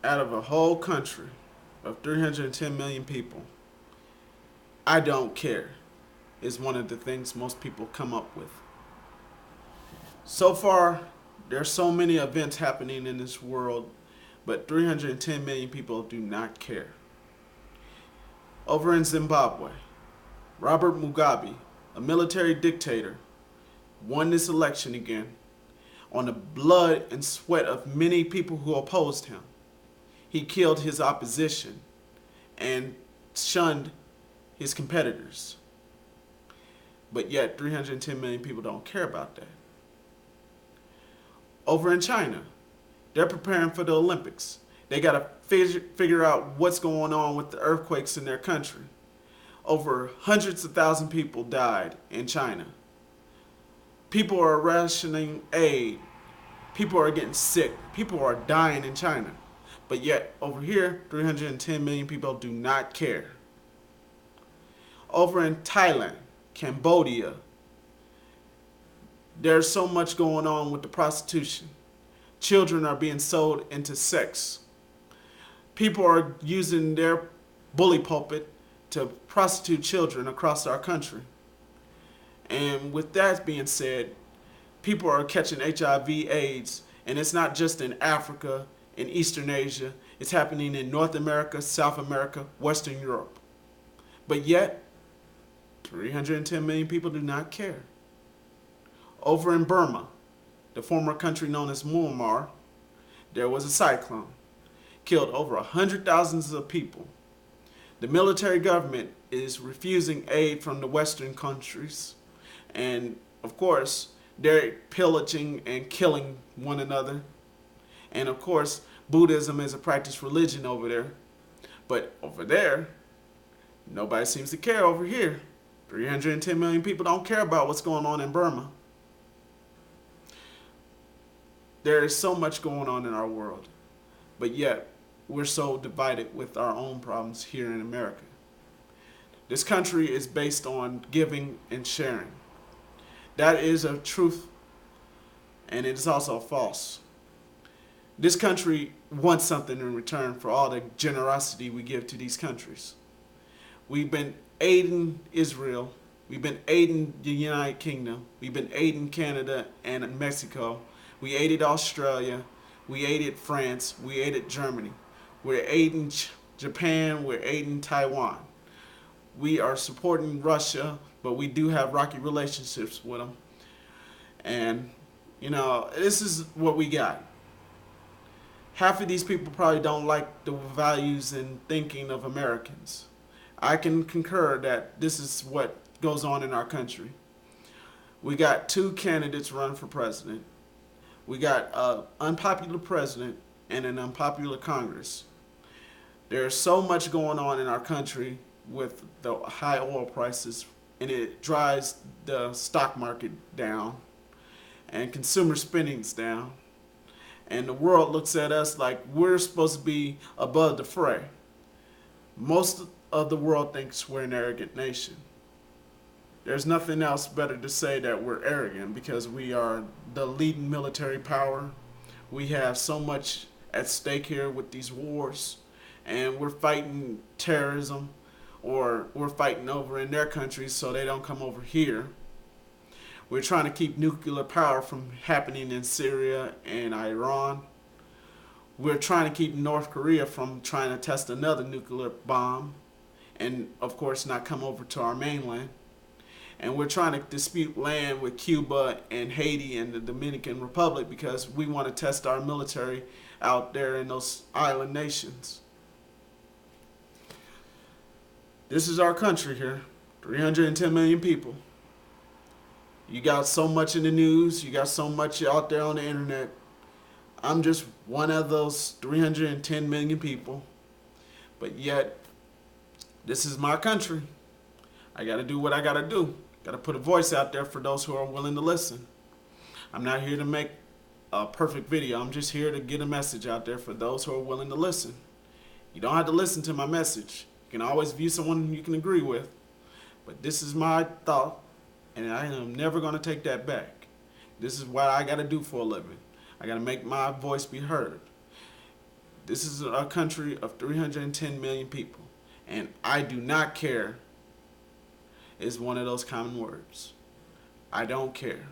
Out of a whole country of 310 million people, I don't care is one of the things most people come up with. So far, there's so many events happening in this world, but 310 million people do not care. Over in Zimbabwe, Robert Mugabe, a military dictator, won this election again on the blood and sweat of many people who opposed him. He killed his opposition and shunned his competitors. But yet, 310 million people don't care about that. Over in China, they're preparing for the Olympics. They got to figure out what's going on with the earthquakes in their country. Over hundreds of thousands of people died in China. People are rationing aid. People are getting sick. People are dying in China. But yet, over here, 310 million people do not care. Over in Thailand, Cambodia, there's so much going on with the prostitution. Children are being sold into sex. People are using their bully pulpit to prostitute children across our country. And with that being said, people are catching HIV/AIDS, and it's not just in Africa, in Eastern Asia. It's happening in North America, South America, Western Europe. But yet, 310 million people do not care. Over in Burma, the former country known as Myanmar, there was a cyclone. Killed over 100,000 of people. The military government is refusing aid from the Western countries. And, of course, they're pillaging and killing one another. And, of course, Buddhism is a practiced religion over there. But over there, nobody seems to care over here. 310 million people don't care about what's going on in Burma. There is so much going on in our world, but yet we're so divided with our own problems here in America. This country is based on giving and sharing. That is a truth, and it is also false. This country wants something in return for all the generosity we give to these countries. We've been aiding Israel. We've been aiding the United Kingdom. We've been aiding Canada and Mexico. We aided Australia. We aided France. We aided Germany. We're aiding Japan. We're aiding Taiwan. We are supporting Russia, but we do have rocky relationships with them. And, this is what we got. Half of these people probably don't like the values and thinking of Americans. I can concur that this is what goes on in our country. We got two candidates running for president. We got an unpopular president and an unpopular Congress. There's so much going on in our country with the high oil prices, and it drives the stock market down, and consumer spending's down. And the world looks at us like we're supposed to be above the fray. Most of the world thinks we're an arrogant nation. There's nothing else better to say that we're arrogant because we are the leading military power. We have so much at stake here with these wars, and we're fighting terrorism, or we're fighting over in their countries so they don't come over here. We're trying to keep nuclear power from happening in Syria and Iran. We're trying to keep North Korea from trying to test another nuclear bomb and, of course, not come over to our mainland. And we're trying to dispute land with Cuba and Haiti and the Dominican Republic because we want to test our military out there in those island nations. This is our country here, 310 million people. You got so much in the news, you got so much out there on the internet. I'm just one of those 310 million people. But yet, this is my country. I got to do what I got to do. Got to put a voice out there for those who are willing to listen. I'm not here to make a perfect video. I'm just here to get a message out there for those who are willing to listen. You don't have to listen to my message. You can always view someone you can agree with. But this is my thought, and I am never going to take that back. This is what I got to do for a living. I got to make my voice be heard. This is a country of 310 million people, and I do not care is one of those common words. I don't care.